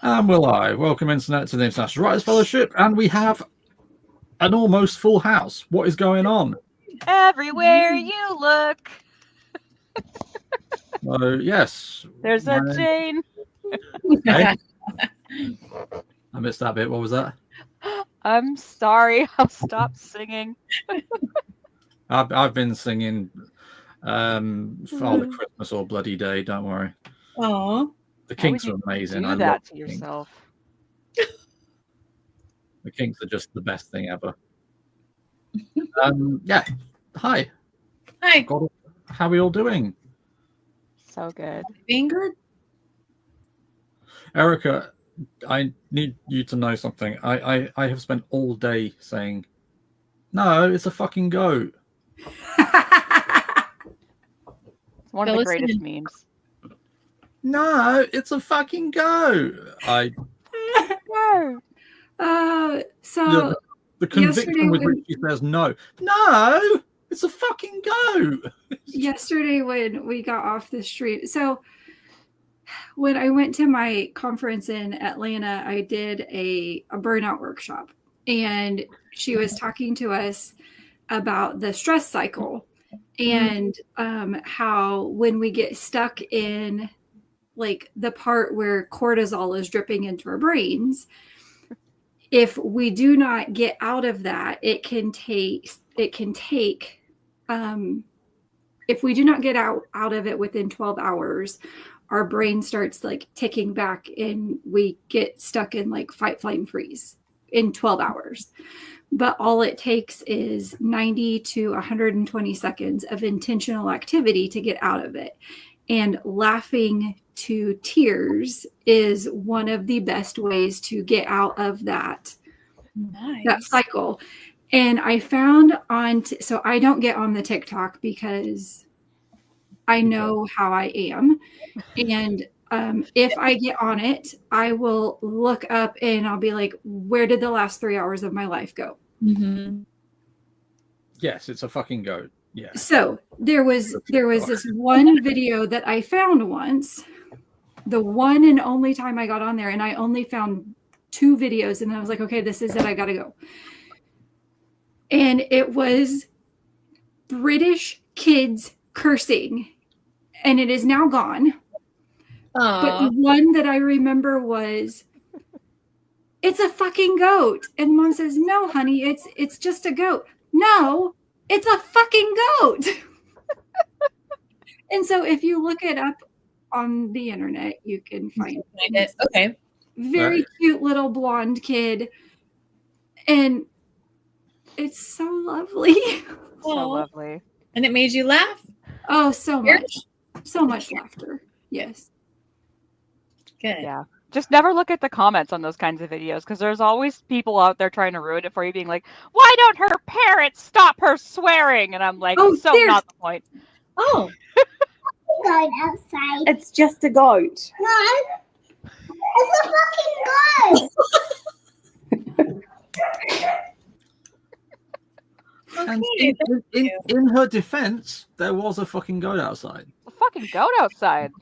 And we're live. Welcome, Internet, to the International Writers Fellowship. And we have an almost full house. What is going on? Everywhere you look, Yes. there's a Jane. Okay. I missed that bit. What was that? I'm sorry. I'll stop singing. I've been singing Father Christmas or Bloody Day. Don't worry. Aww. The Kinks are amazing. Do that to yourself. The Kinks are just the best thing ever. Yeah. Hi. Hi. How are we all doing? So good. Being good? Erica, I need you to know something. I have spent all day saying, no, it's a fucking goat. It's one of the greatest memes. No, it's a fucking goat. So the conviction with which she says no, it's a fucking goat. Yesterday when we got off the street, so when I went to my conference in Atlanta, I did a burnout workshop, and she was talking to us about the stress cycle and how when we get stuck in like the part where cortisol is dripping into our brains, if we do not get out of that, if we do not get out of it within 12 hours, our brain starts like ticking back and we get stuck in like fight, flight, and freeze in 12 hours. But all it takes is 90 to 120 seconds of intentional activity to get out of it. And laughing to tears is one of the best ways to get out of that cycle. And I found so I don't get on the TikTok because I know how I am. And if I get on it, I will look up and I'll be like, where did the last 3 hours of my life go? Mm-hmm. Yes, it's a fucking goat. Yeah. So there was this one video that I found once, the one and only time I got on there, and I only found 2 videos, and I was like, okay, this is it. I got to go. And it was British kids cursing, and it is now gone. Aww. But the one that I remember was, it's a fucking goat. And Mom says, no, honey, it's just a goat. No, it's a fucking goat. And so if you look it up on the internet, you can find it. Okay. Very cute little blonde kid. And it's so lovely. So lovely. And it made you laugh? Oh, so much. So much laughter. Yes. Good. Yeah. Just never look at the comments on those kinds of videos, because there's always people out there trying to ruin it for you, being like, why don't her parents stop her swearing? And I'm like, not the point. Oh. Going outside. It's just a goat. No, it's a fucking goat. And in her defense, there was a fucking goat outside. A fucking goat outside.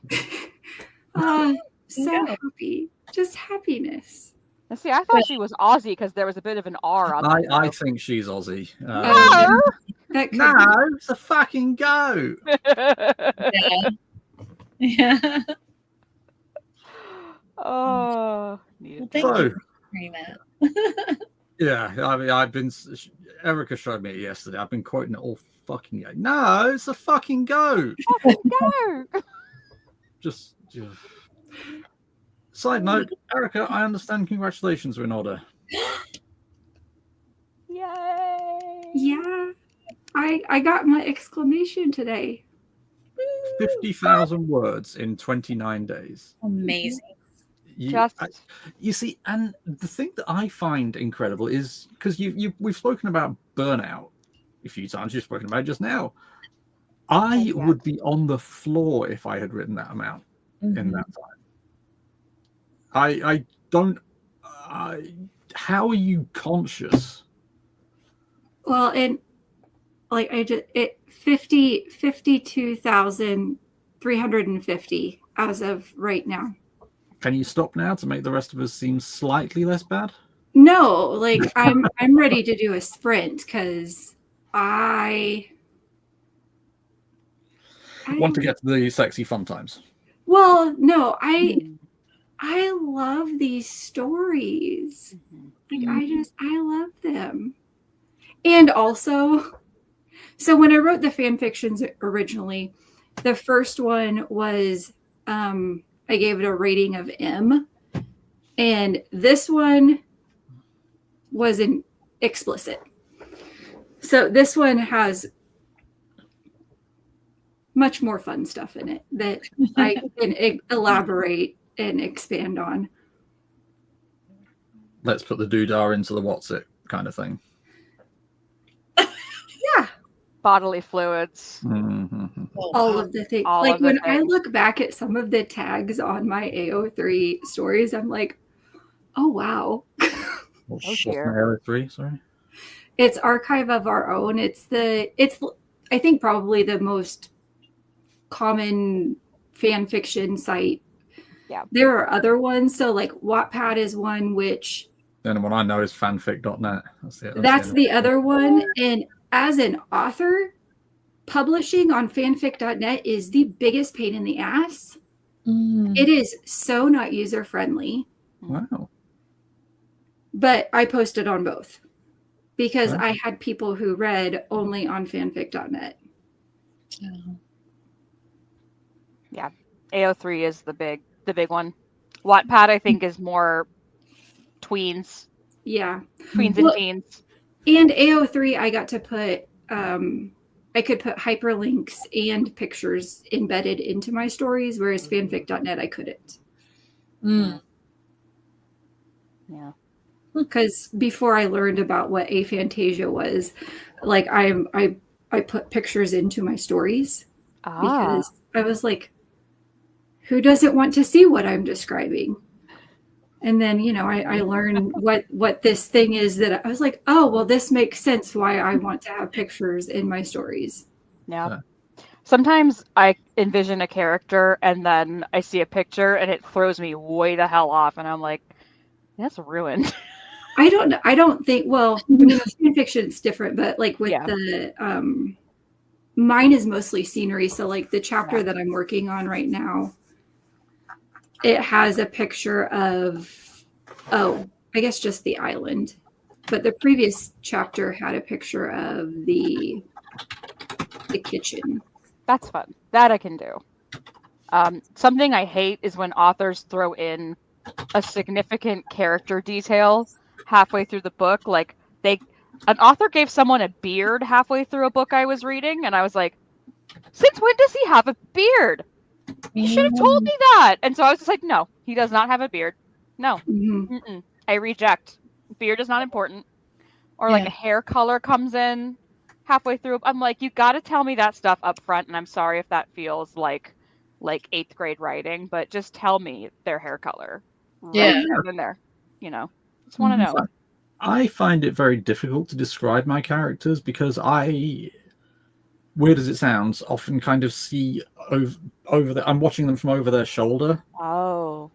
So happy. Just happiness. Now, see, I thought she was Aussie because there was a bit of an R on the I think she's Aussie. No! It's a fucking goat. Yeah. Oh. Well, thank you for hearing that. Yeah, I mean, Erica showed me it yesterday. I've been quoting it all fucking day. No, it's a fucking goat. Fucking goat. Just. Side note, Erica, I understand congratulations are in order. Yay! Yeah. I got my exclamation today. 50,000 words in 29 days. Amazing. You see, and the thing that I find incredible is because we've spoken about burnout a few times. You've spoken about it just now. I would be on the floor if I had written that amount in that time. I don't. How are you conscious? Well, and like 52,350 as of right now. Can you stop now to make the rest of us seem slightly less bad? No, like I'm ready to do a sprint because I Want to get to the sexy fun times. Well, no, I love these stories. Like I love them. And also, so when I wrote the fan fictions originally, the first one was I gave it a rating of M. And this one wasn't explicit. So this one has much more fun stuff in it that I can elaborate and expand on. Let's put the doodah into the what's it kind of thing. Yeah. Bodily fluids. Mm-hmm. All of the things. All Like of the when I things. look back at some of the tags on my AO3 stories, I'm like, oh wow. What's dear. my area 3? Sorry. It's Archive of Our Own. It's I think probably the most common fan fiction site. Yeah. There are other ones. So like Wattpad is one, which The only one I know is fanfic.net. that's the other one. And as an author, publishing on fanfic.net is the biggest pain in the ass. It is so not user friendly. Wow. But I posted on both because I had people who read only on fanfic.net. Yeah. AO3 is the big one. Wattpad, I think, is more tweens. Yeah. Tweens and teens. And AO3, I got to put, I could put hyperlinks and pictures embedded into my stories, whereas fanfic.net, I couldn't. Yeah. Because before I learned about what aphantasia was, like I put pictures into my stories because I was like, who doesn't want to see what I'm describing? And then, I learned what this thing is that I was like, oh, well, this makes sense why I want to have pictures in my stories. Yeah. Sometimes I envision a character and then I see a picture and it throws me way the hell off. And I'm like, that's ruined. I don't think, well, I mean, with fan fiction, it's different, but like with the, mine is mostly scenery. So like the chapter that I'm working on right now, it has a picture of, I guess just the island. But the previous chapter had a picture of the kitchen. That's fun. That I can do. Something I hate is when authors throw in a significant character detail halfway through the book. Like an author gave someone a beard halfway through a book I was reading, and I was like, since when does he have a beard? You should have told me that. And so I was just like, no, he does not have a beard. No. I reject. Beard is not important. Or like a hair color comes in halfway through. I'm like, you got to tell me that stuff up front. And I'm sorry if that feels like 8th grade writing, but just tell me their hair color. Right in there. Just want to know. I find it very difficult to describe my characters because weird as it sounds, often kind of see over I'm watching them from over their shoulder. Oh.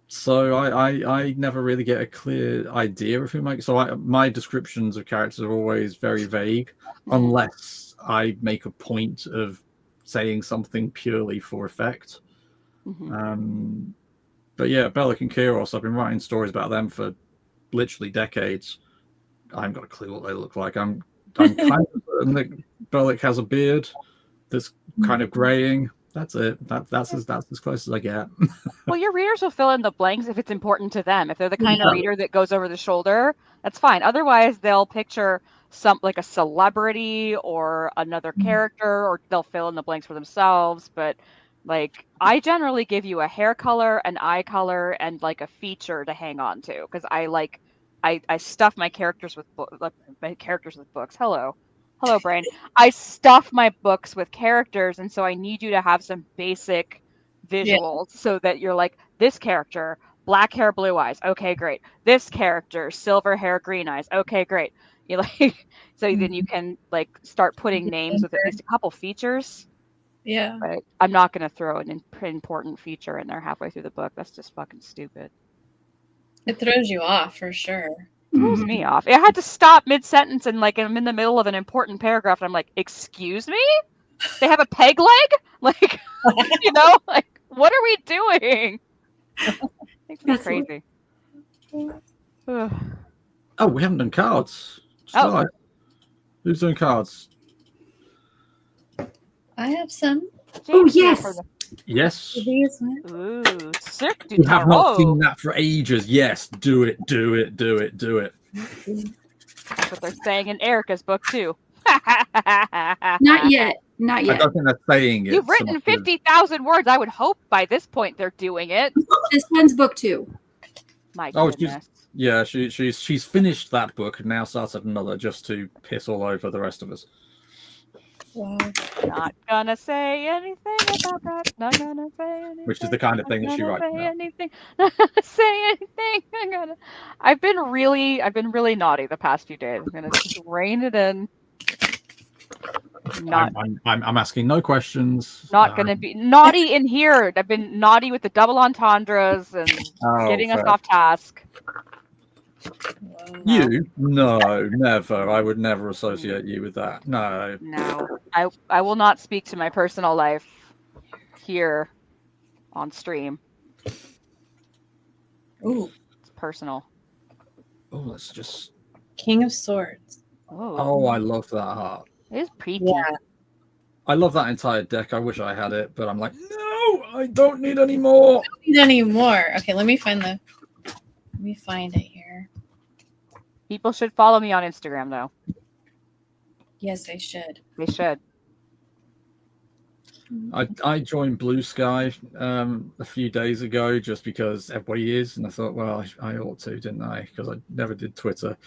So I never really get a clear idea of who my descriptions of characters are always very vague, unless I make a point of saying something purely for effect. But yeah, Bellic and Kyros, I've been writing stories about them for literally decades. I haven't got a clue what they look like. I'm kind of certain that Bellic has a beard that's kind of graying. That's it. That's as close as I get. Well, your readers will fill in the blanks if it's important to them. If they're the kind of reader that goes over the shoulder, that's fine. Otherwise, they'll picture like a celebrity or another character, or they'll fill in the blanks for themselves. But like, I generally give you a hair color, an eye color, and like a feature to hang on to because I stuff my characters with books. Hello, brain. I stuff my books with characters, and so I need you to have some basic visuals so that you're like, this character, black hair, blue eyes. Okay, great. This character, silver hair, green eyes. Okay, great. You like, so then you can like start putting names with at least a couple features. Yeah. But I'm not going to throw an important feature in there halfway through the book. That's just fucking stupid. It throws you off for sure. Throws me off. I had to stop mid-sentence and like I'm in the middle of an important paragraph and I'm like, excuse me? They have a peg leg? Like, like, what are we doing? Makes me That's what- crazy. Ugh. Oh, we haven't done cards. Oh. Right. Who's doing cards? I have some. Oh, James, yes. Yes. These ones. Ooh, Cirque du We have not seen Tarot. that for ages. Yes, do it, do it, do it, do it. That's what they're saying in Erica's book too. Not yet. Not I yet. don't think they're saying it. You've so written much as- 50,000 words. I would hope by this point they're doing it. This one's book 2. My Oh, goodness. Yeah, she's finished that book and now started another just to piss all over the rest of us. Wow. Not gonna say anything about that. Not gonna say anything. Which is the kind of thing that she Not writes gonna say about. anything. Not gonna say anything. I've been really naughty the past few days. I'm gonna just rein it in. Not I'm asking no questions. gonna be naughty in here. I've been naughty with the double entendres and getting us fair. off task. Wow. You? No, never. I would never associate you with that. No. No, I will not speak to my personal life here on stream. Ooh. It's personal. Oh, let's just. King of Swords. Oh, I love that heart. It is preachy. Yeah. I love that entire deck. I wish I had it, but I'm like, no, I don't need any more. Don't need any more. Okay, let me find it here. People should follow me on Instagram, though. Yes, they should. They should. I joined Blue Sky a few days ago just because everybody is, and I thought, well, I ought to, didn't I? Because I never did Twitter.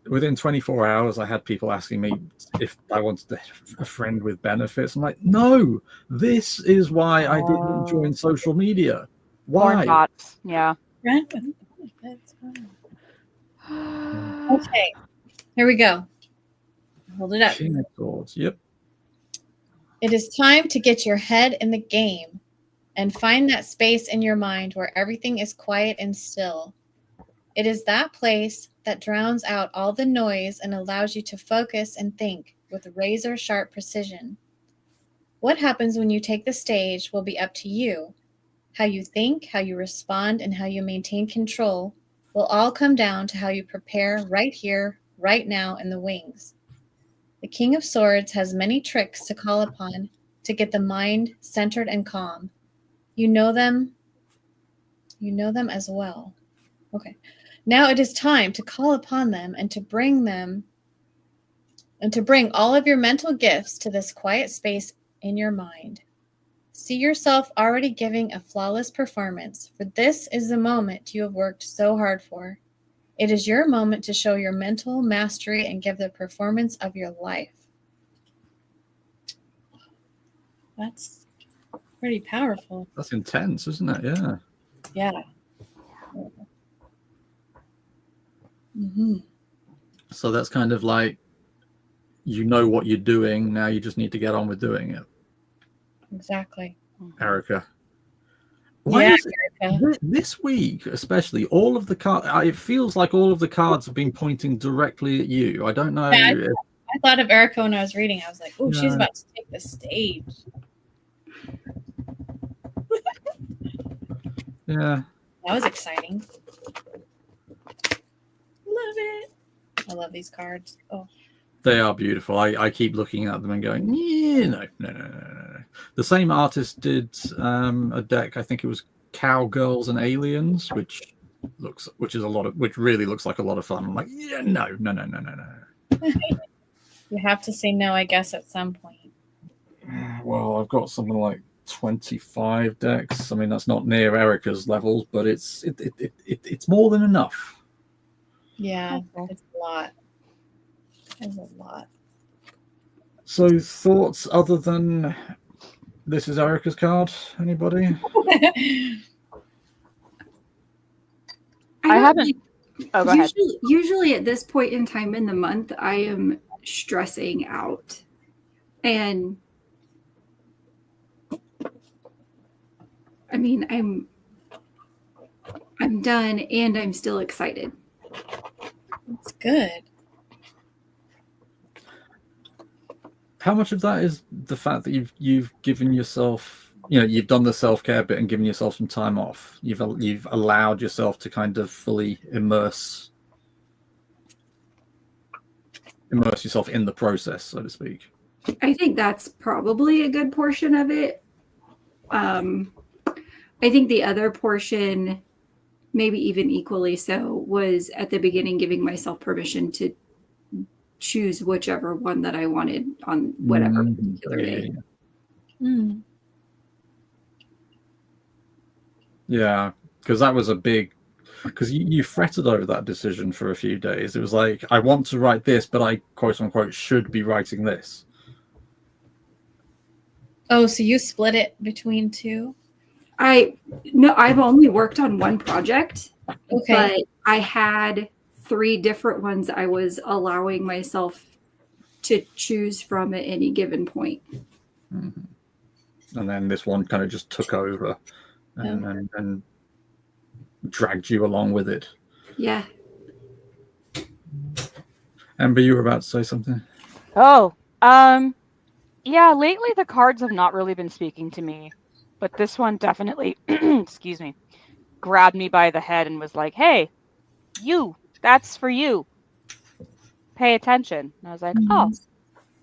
Within 24 hours, I had people asking me if I wanted a friend with benefits. I'm like, no, this is why I didn't join social media. Why? Porn bots. Yeah. Right? That's fine. Okay, here we go. Hold it up. King of Swords. Yep. It is time to get your head in the game and find that space in your mind where everything is quiet and still. It is that place that drowns out all the noise and allows you to focus and think with razor sharp precision. What happens when you take the stage will be up to you. How you think, how you respond, and how you maintain control will all come down to how you prepare right here, right now in the wings. The King of Swords has many tricks to call upon to get the mind centered and calm. You know them as well. Okay. Now it is time to call upon them and to bring all of your mental gifts to this quiet space in your mind. See yourself already giving a flawless performance, for this is the moment you have worked so hard for. It is your moment to show your mental mastery and give the performance of your life. That's pretty powerful. That's intense, isn't it? Yeah. Yeah. Mm-hmm. So that's kind of like, you know what you're doing. Now you just need to get on with doing it. Exactly. Erica. Yeah, Erica. This week, especially, all of the cards, it feels like all of the cards have been pointing directly at you. I don't know. Yeah, I thought of Erica when I was reading. I was like, oh, she's Yeah. about to take the stage. Yeah. That was exciting. Love it. I love these cards. Oh, They are beautiful. I keep looking at them and going, yeah, no. The same artist did a deck, I think it was Cowgirls and Aliens, which really looks like a lot of fun. I'm like, yeah, no. you have to say no, I guess, at some point. Well, I've got something like 25 decks. I mean, that's not near Erica's levels, but it's more than enough. Yeah, Okay. it's a lot. It's a lot. So, thoughts other than this is Erica's card? Anybody? I haven't. Oh, go ahead. Usually at this point in time in the month, I am stressing out. And I mean, I'm done and I'm still excited. It's good. How much of that is the fact that you've given yourself, you've done the self-care bit and given yourself some time off? You've allowed yourself to kind of fully immerse yourself in the process, so to speak. I think that's probably a good portion of it. I think the other portion, maybe even equally so, was at the beginning giving myself permission to choose whichever one that I wanted on whatever particular day. Yeah, because that was a big, because you fretted over that decision for a few days. It was like, I want to write this, but I quote unquote should be writing this. Oh, so you split it between two? No, I've only worked on one project, Okay. but I had 3 different ones I was allowing myself to choose from at any given point. Mm-hmm. And then this one kind of just took over and dragged you along with it. Yeah. Amber, you were about to say something? Oh, yeah, lately the cards have not really been speaking to me, but this one definitely, excuse me, grabbed me by the head and was like, hey, that's for you. Pay attention. And I was like, oh,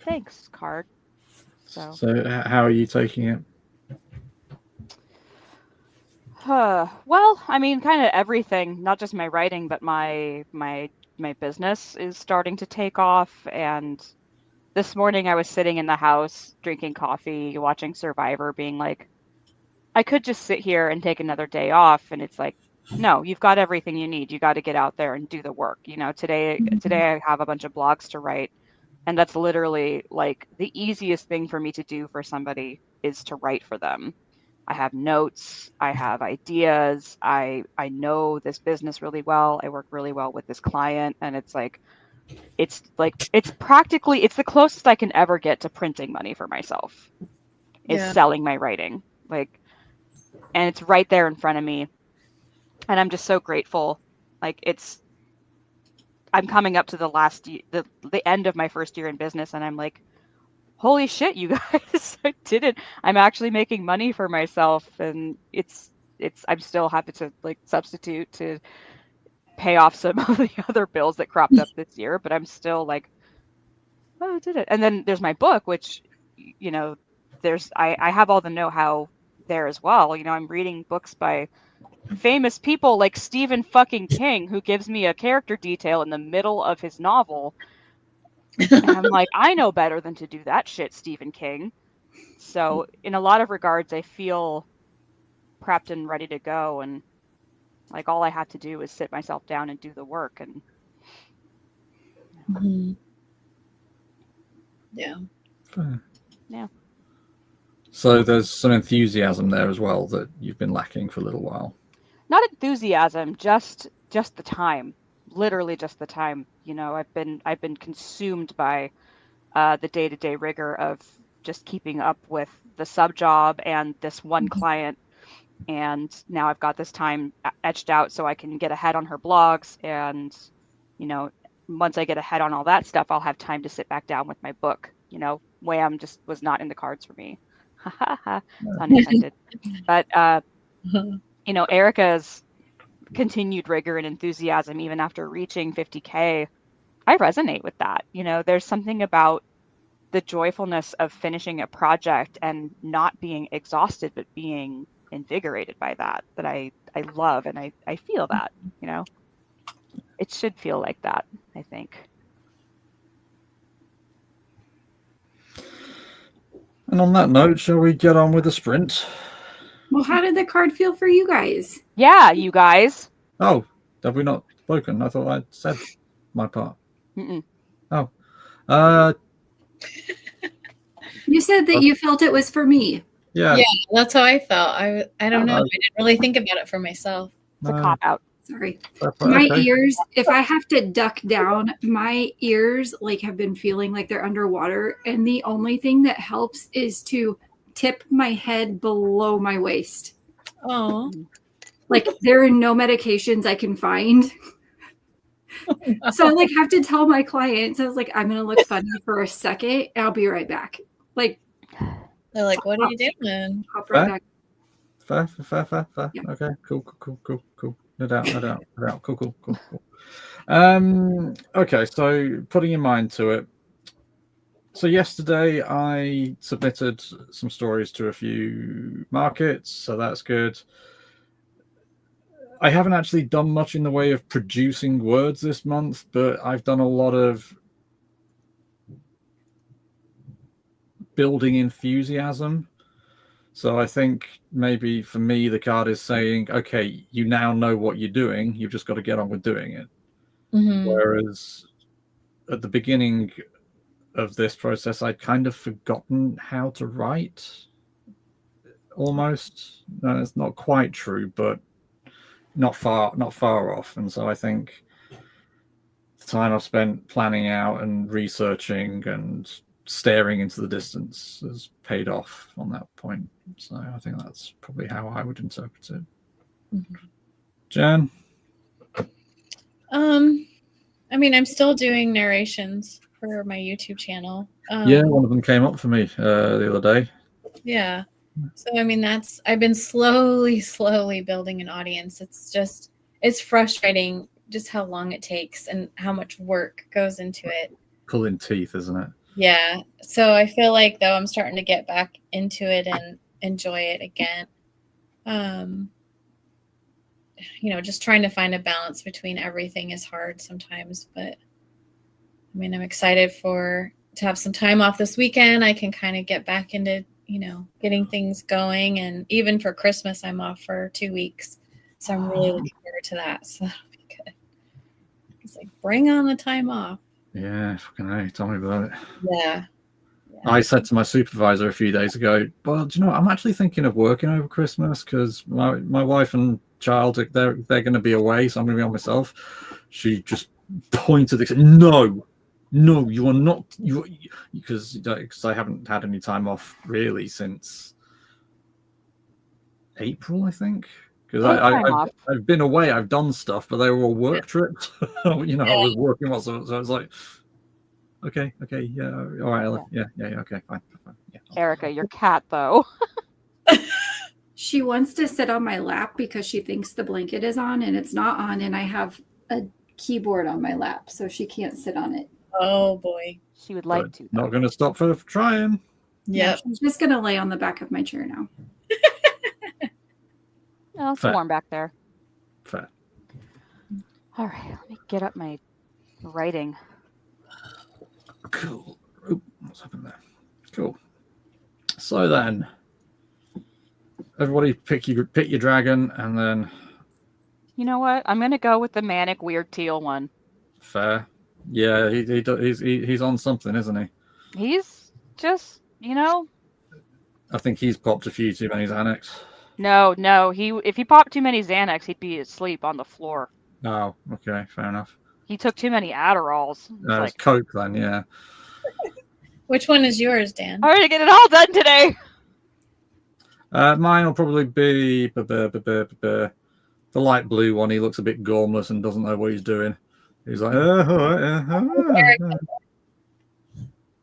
thanks, card. So how are you taking it? Well, I mean, kind of everything, not just my writing, but my business is starting to take off. And this morning I was sitting in the house drinking coffee, watching Survivor, being like, I could just sit here and take another day off. And it's like, no, you've got everything you need. You got to get out there and do the work. Today I have a bunch of blogs to write. And that's literally like the easiest thing for me to do for somebody is to write for them. I have notes, I have ideas, I know this business really well. I work really well with this client, and it's practically, it's the closest I can ever get to printing money for myself is selling my writing. And it's right there in front of me. And I'm just so grateful. I'm coming up to the end of my first year in business, and I'm like, holy shit, you guys, I did it. I'm actually making money for myself, and I'm still happy to substitute to pay off some of the other bills that cropped up this year, but I'm still like, oh, I did it. And then there's my book, which, I have all the know-how there as well. I'm reading books by famous people like Stephen fucking King, who gives me a character detail in the middle of his novel. And I'm like, I know better than to do that shit, Stephen King. So in a lot of regards, I feel prepped and ready to go. And all I have to do is sit myself down and do the work. And Yeah. So there's some enthusiasm there as well that you've been lacking for a little while. Not enthusiasm, just the time. Literally just the time. I've been consumed by the day-to-day rigor of just keeping up with the sub job and this one client. And now I've got this time etched out so I can get ahead on her blogs. And, once I get ahead on all that stuff, I'll have time to sit back down with my book. Wham just was not in the cards for me. Unintended. But, Erica's continued rigor and enthusiasm, even after reaching 50K, I resonate with that. There's something about the joyfulness of finishing a project and not being exhausted, but being invigorated by that I love. And I feel that, it should feel like that, I think. And on that note, shall we get on with the sprint? Well, how did the card feel for you guys? Yeah, you guys. Oh, have we not spoken? I thought I'd said my part. Mm-mm. Oh. You said that you felt it was for me. Yeah, that's how I felt. I don't know. I didn't really think about it for myself. It's a cop out. Sorry. Okay. My ears, if I have to duck down, my ears have been feeling like they're underwater. And the only thing that helps is to tip my head below my waist. Oh. Like there are no medications I can find. So I like have to tell my clients, I was like, I'm gonna look funny for a second and I'll be right back. Like They're like, what are you doing? hop right back. Fair. Yeah. Okay, cool. No doubt. Cool. Okay, so putting your mind to it. So yesterday I submitted some stories to a few markets, so that's good. I haven't actually done much in the way of producing words this month, but I've done a lot of building enthusiasm. So I think maybe for me, the card is saying, okay, you now know what you're doing. You've just got to get on with doing it. Mm-hmm. Whereas at the beginning of this process, I'd kind of forgotten how to write. Almost. No, it's not quite true, but not far off. And so I think the time I've spent planning out and researching and staring into the distance has paid off on that point. So I think that's probably how I would interpret it. Mm-hmm. Jen? I mean, I'm still doing narrations for my YouTube channel. Yeah, one of them came up for me the other day. Yeah. So, I mean, I've been slowly building an audience. It's frustrating just how long it takes and how much work goes into it. Pulling teeth, isn't it? Yeah. So I feel like, though, I'm starting to get back into it and enjoy it again. Just trying to find a balance between everything is hard sometimes, but I mean, I'm excited to have some time off this weekend. I can kind of get back into, getting things going. And even for Christmas, I'm off for 2 weeks. So I'm really looking forward to that. So that'll be good. It's like, bring on the time off. Yeah, fucking hey, tell me about it. Yeah. I said to my supervisor a few days ago, well, do you know what? I'm actually thinking of working over Christmas because my wife and child, they're going to be away, so I'm going to be on myself. She just pointed and said, no, you are not. Because I haven't had any time off really since April, I think. Because I've been away, I've done stuff, but they were all work trips. I was working lots of, so I was like, okay, yeah, all right, yeah, okay, fine. Yeah, Erica, your cat though. She wants to sit on my lap because she thinks the blanket is on and it's not on, and I have a keyboard on my lap, so she can't sit on it. Oh boy. She would like to. Not going to stop for trying. Yeah, she's just going to lay on the back of my chair now. Oh, it's warm back there. Fair. All right, let me get up my writing. Cool. Oop, what's happened there? Cool. So then, everybody pick your dragon, and then. You know what? I'm gonna go with the manic weird teal one. Fair. Yeah, he's on something, isn't he? He's just, I think he's popped a few too many Xanax. No. If he popped too many Xanax, he'd be asleep on the floor. Oh, okay, fair enough. He took too many Adderalls. It's Coke then, yeah. Which one is yours, Dan? I'm ready to get it all done today. Mine will probably be the light blue one. He looks a bit gormless and doesn't know what he's doing. He's like,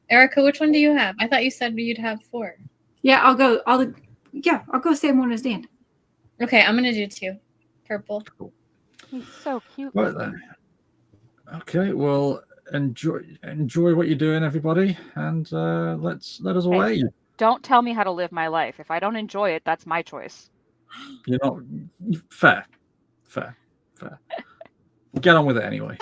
Erica, which one do you have? I thought you said you'd have 4. Yeah, I'll go same one as Dan. Okay, I'm gonna do 2. Purple. Cool. He's so cute. Right then. Okay, well, enjoy what you're doing, everybody, and let us away. Don't tell me how to live my life. If I don't enjoy it, that's my choice. You're not fair. Get on with it anyway.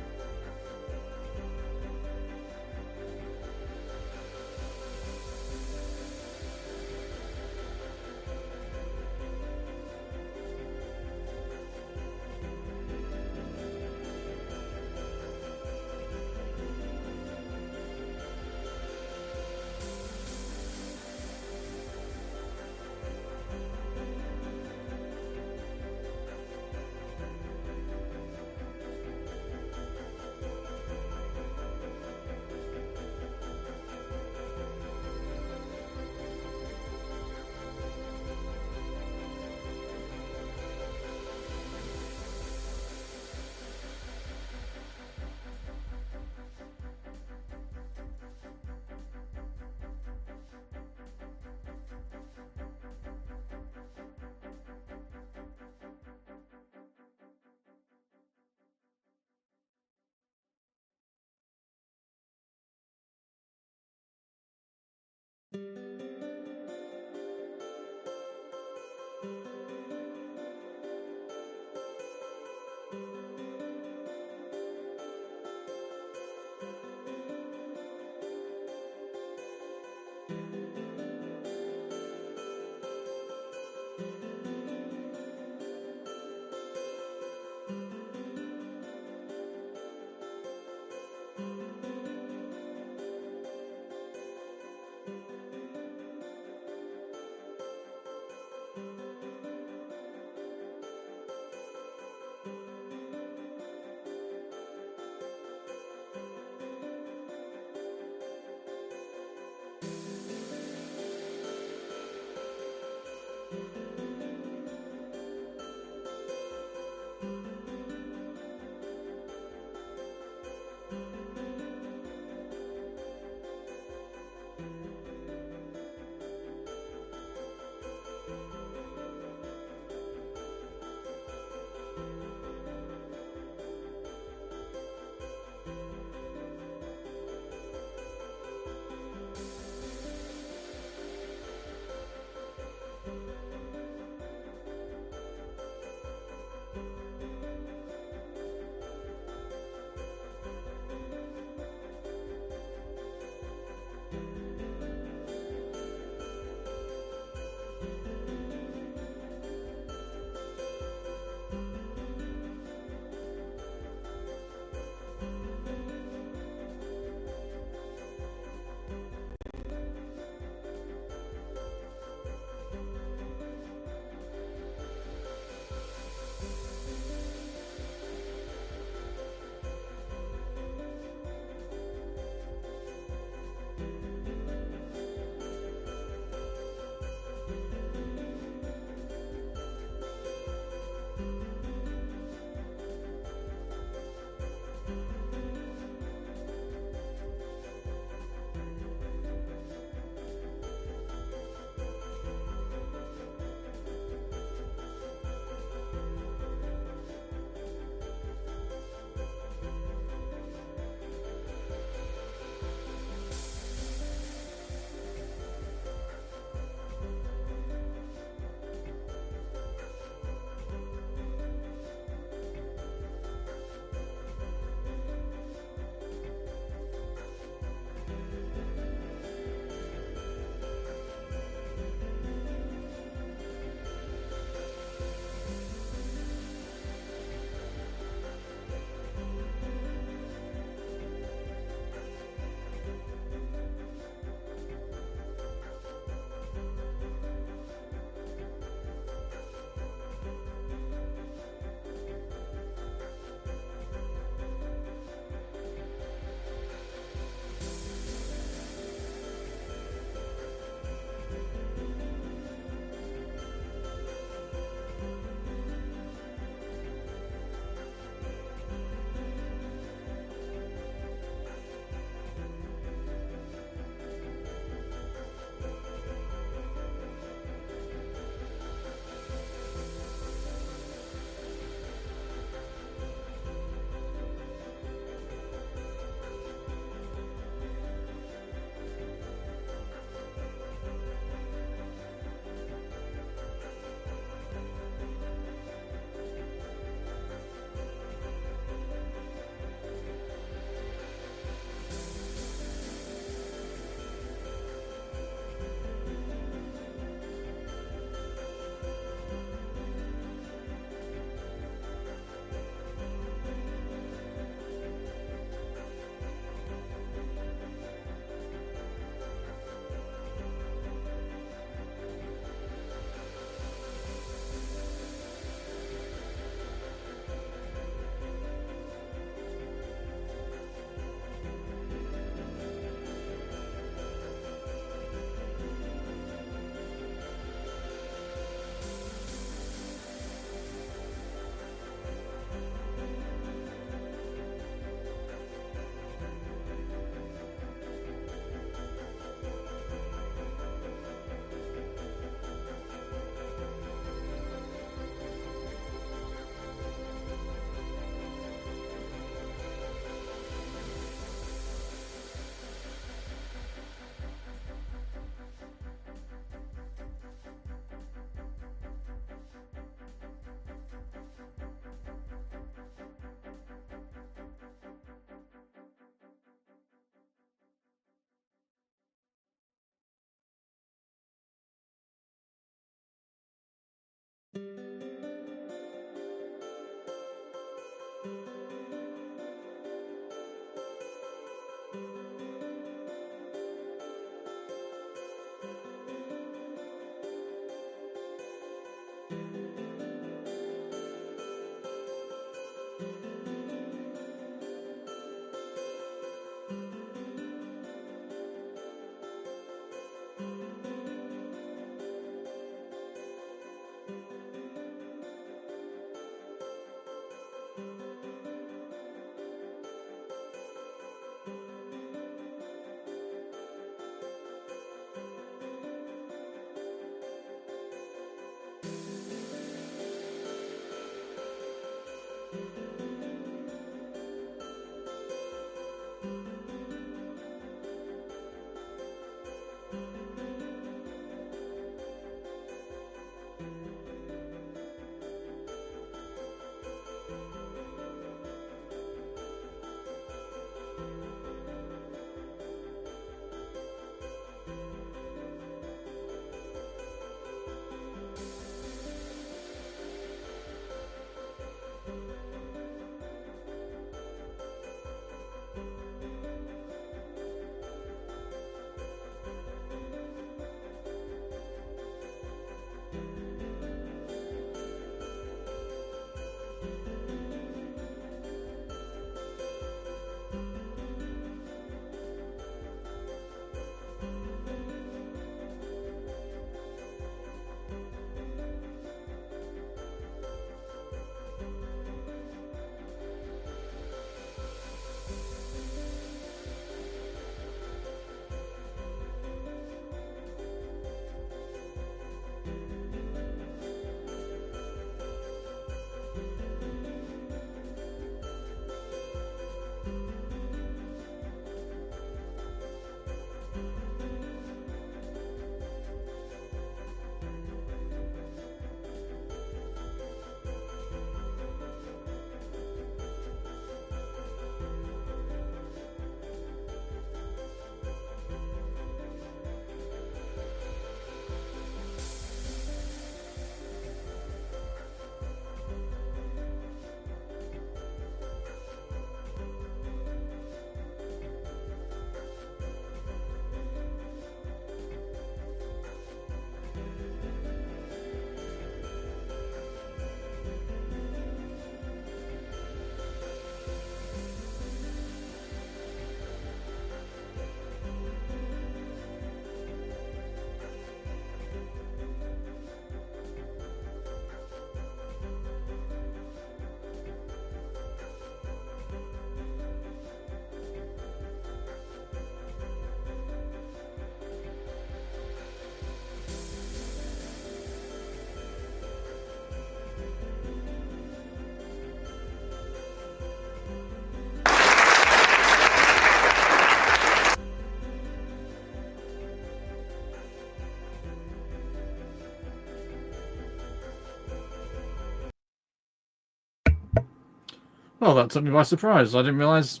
Well, that took me by surprise. I didn't realize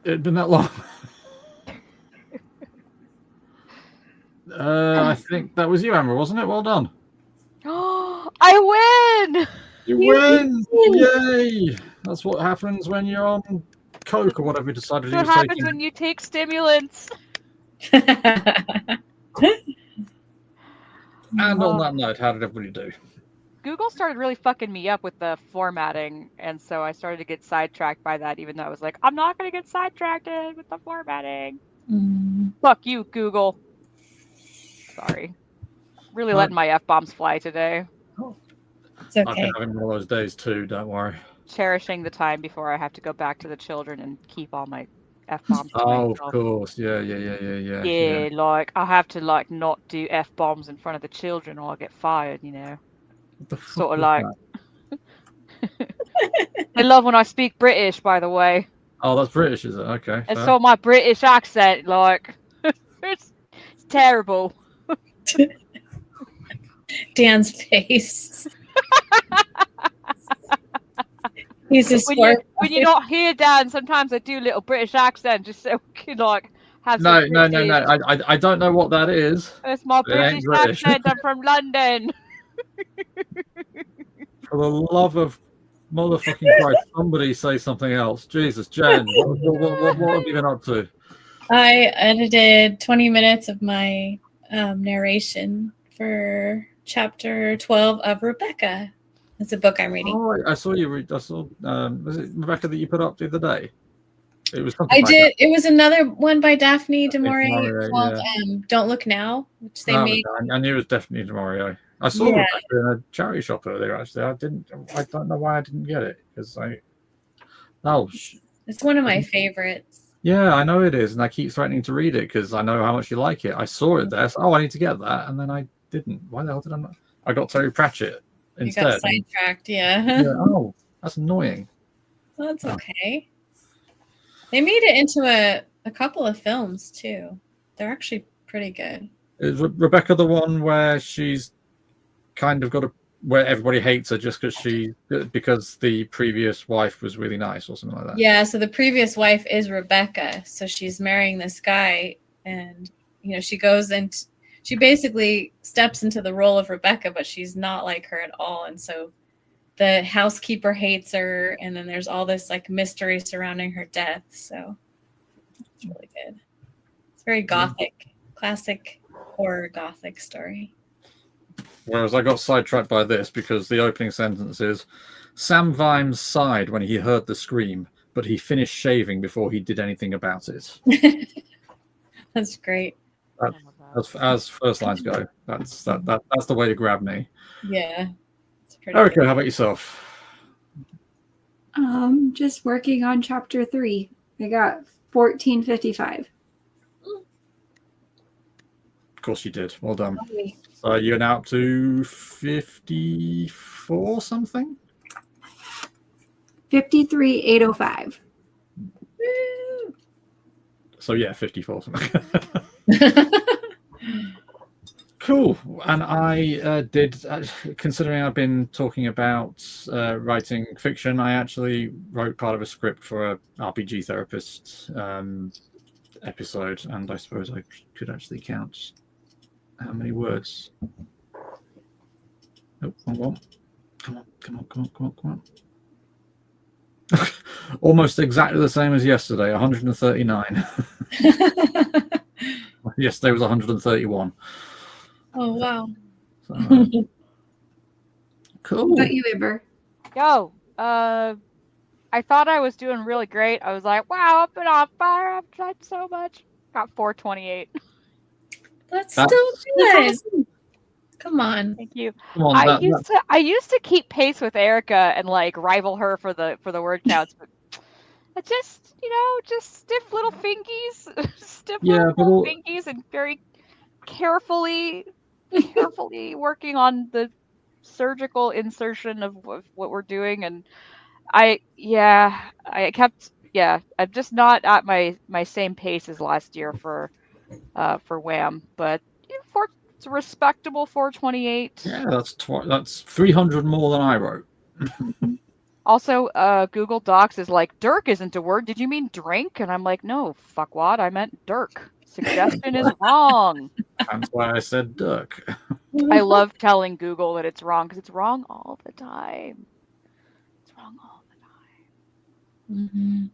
it had been that long. I think that was you, Amber, wasn't it? Well done. I win! You win! Yay! That's what happens when you're on coke or whatever you decided you What was happens taking. when you take stimulants? And on that note, how did everybody do? Google started really fucking me up with the formatting, and so I started to get sidetracked by that, even though I was like, I'm not going to get sidetracked with the formatting. Fuck you, Google. Sorry. Really letting my F-bombs fly today. It's okay. I've been having one of those days too, don't worry. Cherishing the time before I have to go back to the children and keep all my F-bombs to Oh, myself. of course. Yeah. Yeah, like, I have to, like, not do F-bombs in front of the children or I'll get fired, you know. What the fuck Sort of was like... that? I love when I speak British, by the way. Oh, that's British, is it? Okay. And fair. so my British accent, like, it's terrible. Dan's face. He's just when you not hear Dan, sometimes I do a little British accent just so we can, like, have No. some British. I don't know what that is. It's my It ain't British British. accent. I'm from London. For the love of motherfucking Christ, somebody say something else. Jesus, Jen, what have you been up to? I edited 20 minutes of my narration for chapter 12 of Rebecca. It's a book I'm reading. Oh, I saw you read. I saw. Was it Rebecca that you put up the other day? It was something. I like did. that. It was another one by Daphne du Maurier Maurier, called yeah. "Don't Look Now," which they Oh, made. okay. I knew it was definitely Mario. I saw Yeah. Rebecca in a charity shop earlier. Actually, I don't know why I didn't get it because I. Oh. It's one of my favorites. Yeah, I know it is, and I keep threatening to read it because I know how much you like it. I saw it there, so I need to get that, and then I didn't. Why the hell did I not? I got Terry Pratchett instead. You got sidetracked, yeah. Yeah. Oh, that's annoying. Well, that's okay. They made it into a couple of films too. They're actually pretty good. Is Rebecca the one where she's kind of got where everybody hates her just because the previous wife was really nice or something like that? Yeah, so the previous wife is Rebecca. So she's marrying this guy, and she goes and she basically steps into the role of Rebecca, but she's not like her at all. And so the housekeeper hates her, and then there's all this like mystery surrounding her death. So it's really good. It's very gothic, classic horror gothic story. Whereas I got sidetracked by this because the opening sentence is, Sam Vimes sighed when he heard the scream, but he finished shaving before he did anything about it. That's great. As first lines go, that's the way to grab me. Yeah. It's pretty Okay, good. how about yourself? Just working on chapter 3. I got 1455. Of course you did. Well done. So you're now up to 54 something? 53805. So yeah, 54 something. Cool. And I did, considering I've been talking about writing fiction, I actually wrote part of a script for a RPG therapist episode, and I suppose I could actually count how many words. Oh, wrong one. Come on. Almost exactly the same as yesterday, 139. Yesterday was 131. Oh, wow. So, cool. What about you, Amber? Yo, I thought I was doing really great. I was like, wow, I've been on fire. I've tried so much. Got 428. That's still good. Come on. Thank you. Come on, I used to keep pace with Erica and like rival her for the word counts, but I just stiff little fingies, fingies, and very carefully working on the surgical insertion of what we're doing. And I'm just not at my same pace as last year for Wham, but it's a respectable 428. Yeah, that's 300 more than I wrote. Also, Google Docs is like, Dirk isn't a word. Did you mean drink? And I'm like, no, fuckwad, I meant Dirk. Suggestion is wrong. That's why I said Dirk. I love telling Google that it's wrong because it's wrong all the time. It's wrong all the time. Mm-hmm.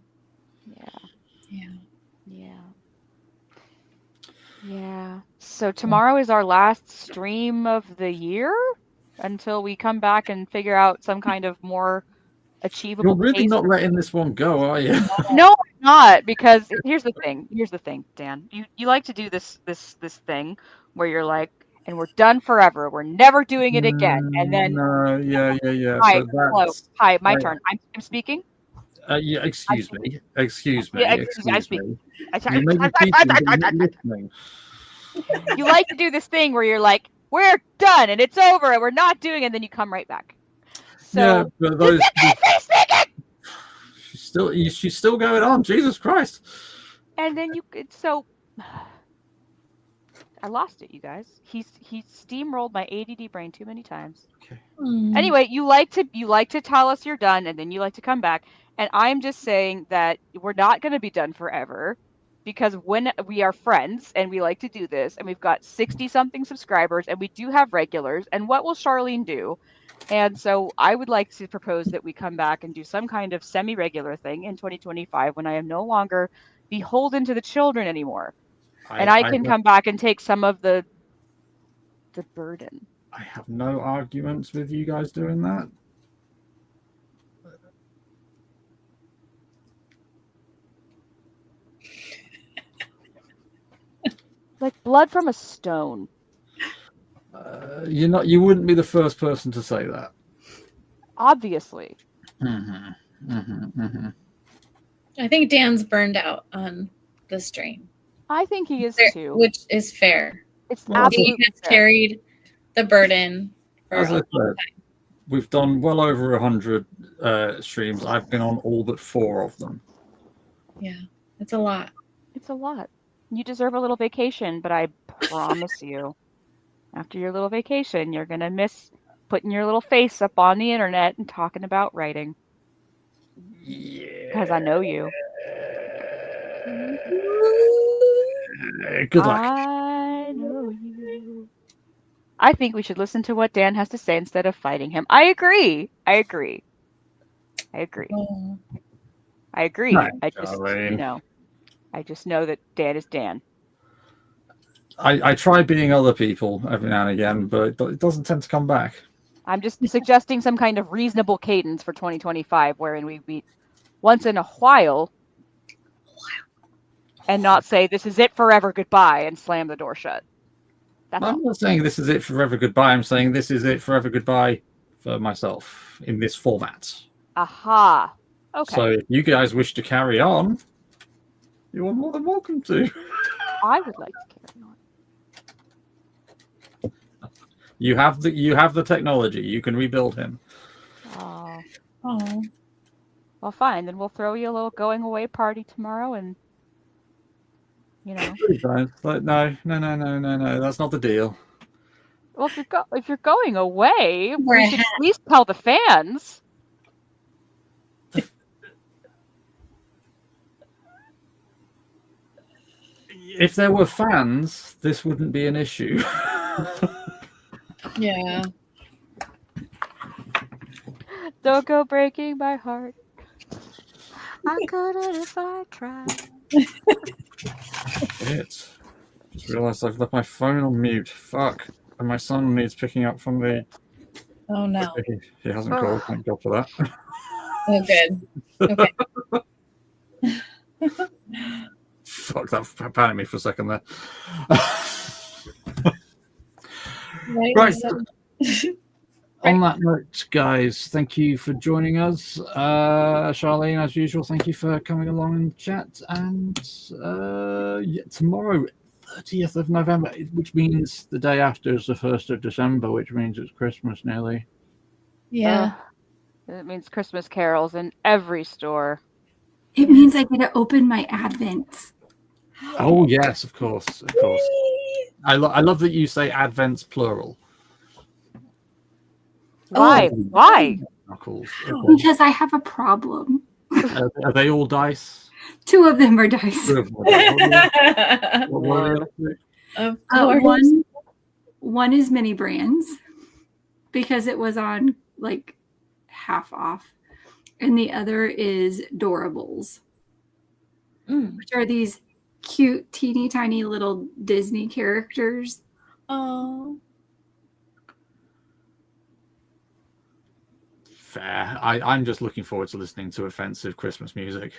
Yeah. So tomorrow is our last stream of the year until we come back and figure out some kind of more achievable. You're really not letting this one go, are you? No, I'm not, because here's the thing, Dan. You like to do this thing where you're like, and we're done forever. We're never doing it again. And then yeah. Hi, hello. Hi, my turn. I'm speaking. Yeah, excuse me. Yeah, I speak. You may be teaching, but you're not listening. You like to do this thing where you're like, we're done and it's over and we're not doing it, and then you come right back. So yeah, but those she's still going on. Jesus Christ. And then I lost it, you guys. He steamrolled my ADD brain too many times. Okay. Anyway, you like to tell us you're done, and then you like to come back. And I'm just saying that we're not going to be done forever, because when we are friends and we like to do this, and we've got 60-something subscribers, and we do have regulars, and what will Charlene do? And so I would like to propose that we come back and do some kind of semi-regular thing in 2025 when I am no longer beholden to the children anymore. And I can come back and take some of the burden. I have no arguments with you guys doing that. Like blood from a stone. You wouldn't be the first person to say that. Obviously. I think Dan's burned out on the stream. I think he is too. Which is fair. It's absolutely he has carried the burden for as a I long said, time. We've done well over 100 streams. I've been on all but 4 of them. Yeah, it's a lot. It's a lot. You deserve a little vacation, but I promise you, after your little vacation, you're gonna miss putting your little face up on the internet and talking about writing. Yeah. Because I know you. Good luck. I know you. I think we should listen to what Dan has to say instead of fighting him. I agree. I agree. I agree. Oh. I agree. Right, I just, Charlene. I just know that Dan is Dan. I try being other people every now and again, but it doesn't tend to come back. I'm just suggesting some kind of reasonable cadence for 2025 wherein we meet once in a while and not say, this is it forever, goodbye, and slam the door shut. That's all. I'm not saying this is it forever goodbye. I'm saying this is it forever goodbye for myself in this format. Aha. Okay. So if you guys wish to carry on, you are more than welcome to. I would like to carry on. You have the technology. You can rebuild him. Oh. Oh. Well, fine. Then we'll throw you a little going away party tomorrow, and No. That's not the deal. Well, if you're going away, Wear we a should hat. at least tell the fans. If there were fans, this wouldn't be an issue. Yeah. Don't go breaking my heart. I couldn't if I tried. Shit. Just realised I've left my phone on mute. Fuck. And my son needs picking up from the... Oh no. He hasn't called. Thank God for that. Oh good. Okay. Fuck, that panicked me for a second there. Right. On that note, guys, thank you for joining us. Charlene, as usual, thank you for coming along and chat. And tomorrow, 30th of November, which means the day after is the 1st of December, which means it's Christmas nearly. Yeah. It means Christmas carols in every store. It means I get to open my Advents. Oh, yes, of course. Of course. I love that you say Advents plural. Why? Oh. Why? Knuckles. Because I have a problem. Are they all dice? 2 of them are dice. What were they? Of course. One is mini brands because it was on like half off, and the other is Doorables, which are these cute, teeny tiny little Disney characters. Oh. Fair. I'm just looking forward to listening to offensive Christmas music.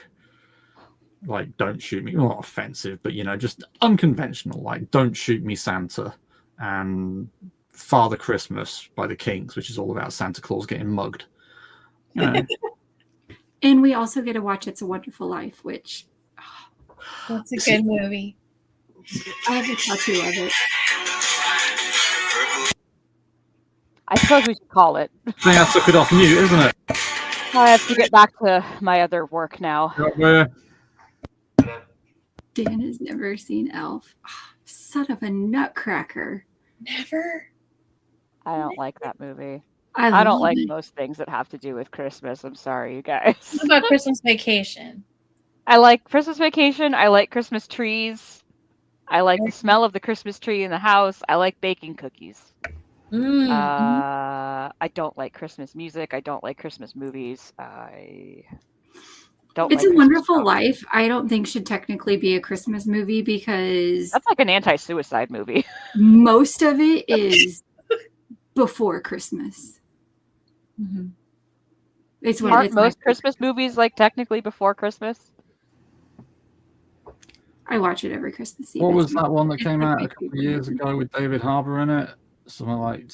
Like, Don't Shoot Me. Well, not offensive, but, just unconventional. Like, Don't Shoot Me, Santa. And Father Christmas by the Kings, which is all about Santa Claus getting mugged. And we also get to watch It's a Wonderful Life, which... That's a good movie. I have a tattoo of it. I suppose we should call it. I think I took it off mute, isn't it? I have to get back to my other work now. Dan has never seen Elf. Oh, son of a nutcracker. Never. I don't like that movie. I don't love like it. most things that have to do with Christmas. I'm sorry, you guys. What about Christmas Vacation? I like Christmas Vacation. I like Christmas trees. I like the smell of the Christmas tree in the house. I like baking cookies. I don't like Christmas music. I don't like Christmas movies. I don't. It's like a Christmas Wonderful songs. Life. I don't think should technically be a Christmas movie because That's like an anti-suicide movie. most of it is before Christmas. Mm-hmm. It's Aren't most Christmas movies like technically before Christmas? I watch it every Christmas Eve. What was that one that came out a couple of years ago with David Harbour in it? Something like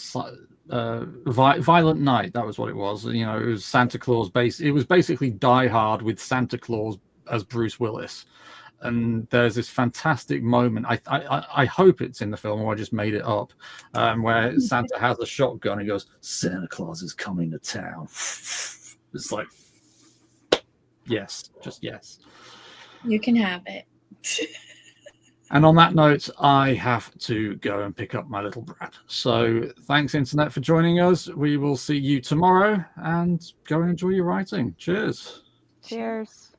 Violent Night. That was what it was. It was Santa Claus based. It was basically Die Hard with Santa Claus as Bruce Willis. and there's this fantastic moment. I hope it's in the film or I just made it up, where Santa has a shotgun and goes, "Santa Claus is coming to town." It's like, yes, just yes. You can have it. And on that note, I have to go and pick up my little brat. So thanks, Internet, for joining us. We will see you tomorrow, and go and enjoy your writing. Cheers. Cheers.